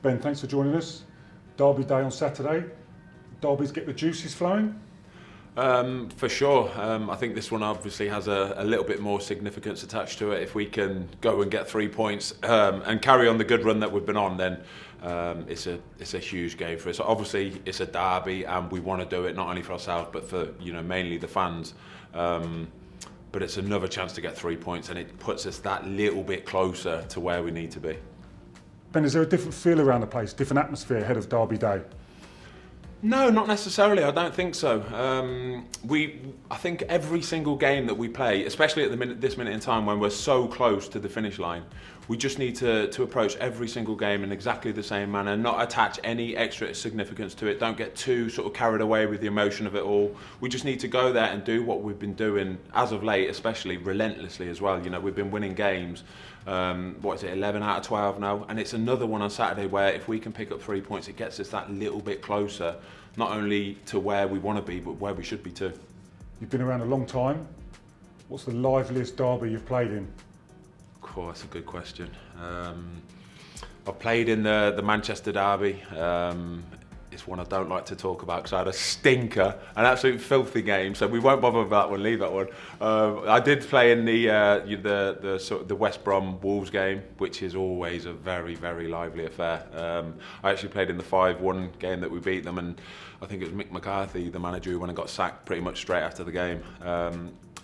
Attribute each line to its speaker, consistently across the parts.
Speaker 1: Ben, thanks for joining us. Derby day on Saturday. Derbies get the juices flowing?
Speaker 2: For sure. I think this one obviously has a little bit more significance attached to it. If we can go and get 3 points and carry on the good run that we've been on, then it's a huge game for us. Obviously, it's a derby, and we want to do it not only for ourselves but for mainly the fans. But it's another chance to get 3 points, and it puts us that little bit closer to where we need to be.
Speaker 1: Ben, is there a different feel around the place, different atmosphere ahead of Derby day?
Speaker 2: No, not necessarily. I don't think so. I think every single game that we play, especially at this minute in time when we're so close to the finish line, we just need to approach every single game in exactly the same manner, not attach any extra significance to it. Don't get too sort of carried away with the emotion of it all. We just need to go there and do what we've been doing as of late, especially relentlessly as well. We've been winning games. 11 out of 12 now, and it's another one on Saturday where if we can pick up 3 points, it gets us that little bit closer, not only to where we want to be, but where we should be too.
Speaker 1: You've been around a long time. What's the liveliest derby you've played in?
Speaker 2: Cool, that's a good question. I've played in the Manchester derby. It's one I don't like to talk about because I had a stinker, an absolute filthy game. So we won't bother with that one. Leave that one. I did play in the West Brom Wolves game, which is always a very, very lively affair. I actually played in the 5-1 game that we beat them, and I think it was Mick McCarthy, the manager, who went and got sacked pretty much straight after the game.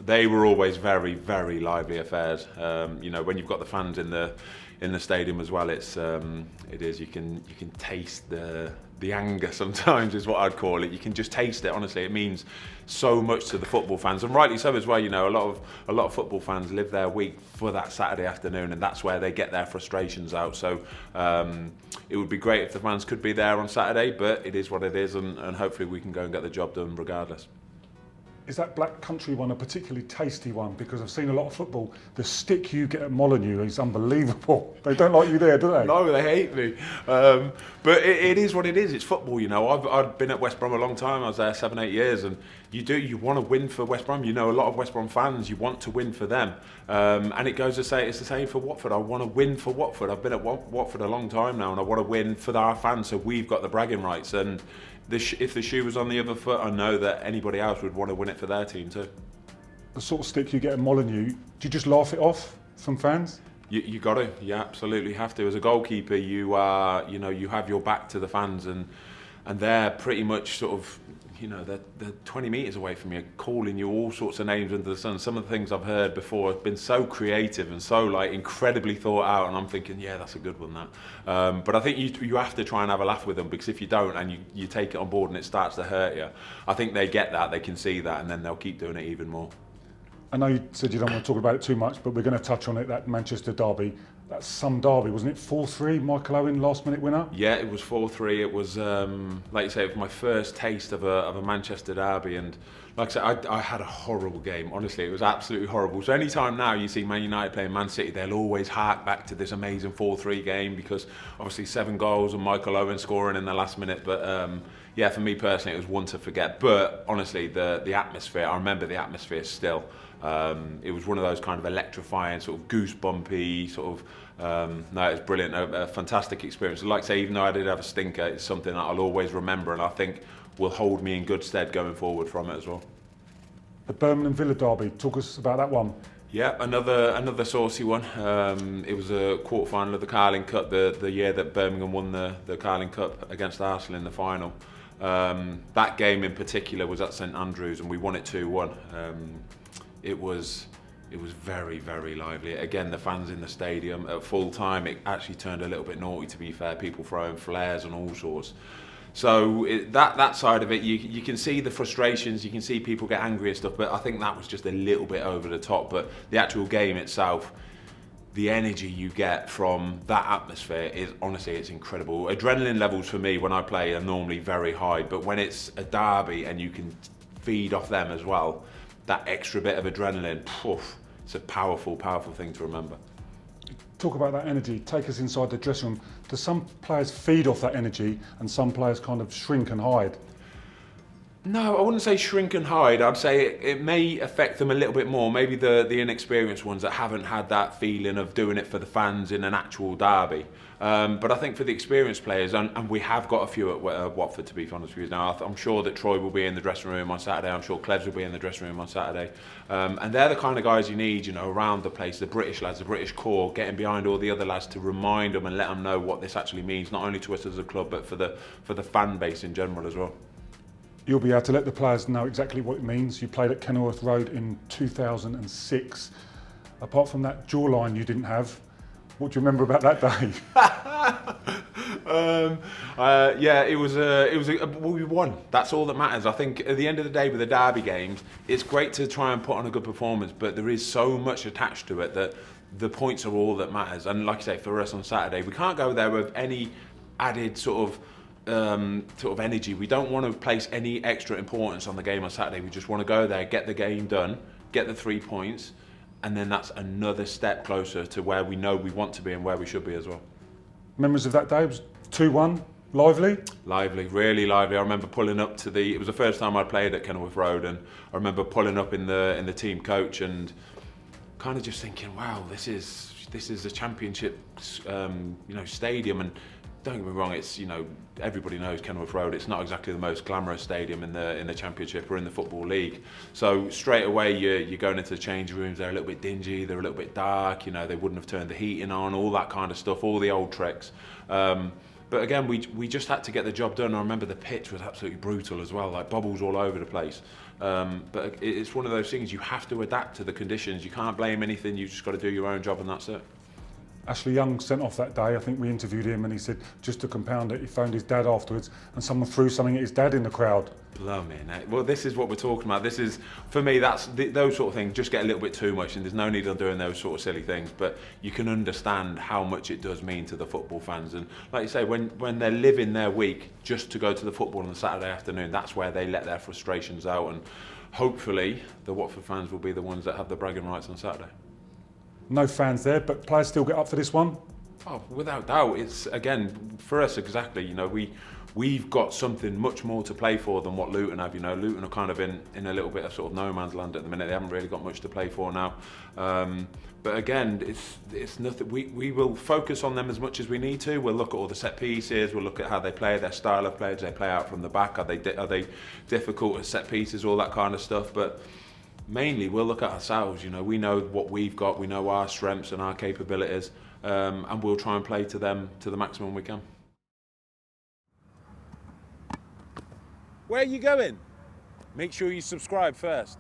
Speaker 2: They were always very, very lively affairs. When you've got the fans in the stadium as well, you can taste the anger sometimes, is what I'd call it. You can just taste it. Honestly, it means so much to the football fans, and rightly so as well. A lot of football fans live their week for that Saturday afternoon, and that's where they get their frustrations out. So it would be great if the fans could be there on Saturday, but it is what it is, and hopefully we can go and get the job done regardless.
Speaker 1: Is that Black Country one a particularly tasty one? Because I've seen a lot of football. The stick you get at Molineux is unbelievable. They don't like you there, do they?
Speaker 2: No, they hate me. But it is what it is. It's football, I've been at West Brom a long time. I was there 7-8 years, and you want to win for West Brom. A lot of West Brom fans, you want to win for them. And it goes to say it's the same for Watford. I want to win for Watford. I've been at Watford a long time now, and I want to win for our fans, so we've got the bragging rights. And if the shoe was on the other foot, I know that anybody else would want to win it for their team too.
Speaker 1: The sort of stick you get at Molineux, do you just laugh it off from fans?
Speaker 2: You got to. You absolutely have to. As a goalkeeper, you have your back to the fans, and they're pretty much sort of, they're 20 metres away from you, calling you all sorts of names under the sun. Some of the things I've heard before have been so creative and so incredibly thought out, and I'm thinking, yeah, that's a good one, that. But I think you have to try and have a laugh with them, because if you don't and you take it on board and it starts to hurt you, I think they get that, they can see that, and then they'll keep doing it even more.
Speaker 1: I know you said you don't want to talk about it too much, but we're going to touch on it, that Manchester derby. That's some derby, wasn't it? 4-3, Michael Owen, last minute winner?
Speaker 2: Yeah, it was 4-3. It was, like you say, it was my first taste of a Manchester derby. And like I said, I had a horrible game. Honestly, it was absolutely horrible. So anytime now you see Man United playing Man City, they'll always hark back to this amazing 4-3 game, because obviously 7 goals and Michael Owen scoring in the last minute. But yeah, for me personally, it was one to forget. But honestly, the atmosphere, I remember the atmosphere still. It was one of those kind of electrifying, sort of goosebumpy, sort of, no, it was brilliant, a fantastic experience. Like I say, even though I did have a stinker, it's something that I'll always remember, and I think will hold me in good stead going forward from it as well.
Speaker 1: The Birmingham Villa derby, talk us about that one.
Speaker 2: Yeah, another saucy one. It was a quarter-final of the Carling Cup, the year that Birmingham won the Carling Cup against Arsenal in the final. That game in particular was at St Andrews, and we won it 2-1. It was very, very lively. Again, the fans in the stadium at full time, it actually turned a little bit naughty, to be fair. People throwing flares and all sorts. So that side of it, you can see the frustrations, you can see people get angry and stuff, but I think that was just a little bit over the top. But the actual game itself, the energy you get from that atmosphere is, honestly, it's incredible. Adrenaline levels for me when I play are normally very high, but when it's a derby and you can feed off them as well, that extra bit of adrenaline, it's a powerful, powerful thing to remember.
Speaker 1: Talk about that energy, take us inside the dressing room. Do some players feed off that energy and some players kind of shrink and hide?
Speaker 2: No, I wouldn't say shrink and hide. I'd say it may affect them a little bit more. Maybe the inexperienced ones that haven't had that feeling of doing it for the fans in an actual derby. But I think for the experienced players, and we have got a few at Watford, to be honest with you now, I'm sure that Troy will be in the dressing room on Saturday. I'm sure Clevs will be in the dressing room on Saturday. And they're the kind of guys you need, you know, around the place, the British lads, the British core, getting behind all the other lads to remind them and let them know what this actually means, not only to us as a club, but for the fan base in general as well.
Speaker 1: You'll be able to let the players know exactly what it means. You played at Kenilworth Road in 2006. Apart from that jawline you didn't have, what do you remember about that day?
Speaker 2: Yeah, it was well, we won. That's all that matters. I think at the end of the day with the derby games, it's great to try and put on a good performance, but there is so much attached to it that the points are all that matters. And like I say, for us on Saturday, we can't go there with any added sort of energy. We don't want to place any extra importance on the game on Saturday. We just want to go there, get the game done, get the 3 points, and then that's another step closer to where we know we want to be and where we should be as well.
Speaker 1: Memories of that day? It was 2-1, lively?
Speaker 2: Lively, really lively. I remember pulling up to it was the first time I'd played at Kenilworth Road, and I remember pulling up in the team coach and kind of just thinking, wow, this is a championship stadium. And don't get me wrong, it's, you know, everybody knows Kenilworth Road. It's not exactly the most glamorous stadium in the Championship or in the Football League. So straight away you're going into the changing rooms. They're a little bit dingy. They're a little bit dark. You know, they wouldn't have turned the heating on. All that kind of stuff. All the old tricks. But again, we just had to get the job done. I remember the pitch was absolutely brutal as well, like bubbles all over the place. But it's one of those things, you have to adapt to the conditions. You can't blame anything. You just got to do your own job, and that's it.
Speaker 1: Ashley Young sent off that day. I think we interviewed him and he said, just to compound it, he phoned his dad afterwards and someone threw something at his dad in the crowd.
Speaker 2: Blimey, well, this is what we're talking about. This is, for me, those sort of things just get a little bit too much, and there's no need of doing those sort of silly things. But you can understand how much it does mean to the football fans. And like you say, when they're living their week just to go to the football on a Saturday afternoon, that's where they let their frustrations out. And hopefully the Watford fans will be the ones that have the bragging rights on Saturday.
Speaker 1: No fans there, but players still get up for this one?
Speaker 2: Oh, without doubt. It's, again, for us exactly, you know, we've got something much more to play for than what Luton have. You know, Luton are kind of in a little bit of sort of no man's land at the minute. They haven't really got much to play for now. But again, it's nothing. We will focus on them as much as we need to. We'll look at all the set pieces. We'll look at how they play, their style of play. Do they play out from the back? Are they difficult at set pieces? All that kind of stuff. But mainly, we'll look at ourselves. You know, we know what we've got. We know our strengths and our capabilities, and we'll try and play to them to the maximum we can.
Speaker 3: Where are you going? Make sure you subscribe first.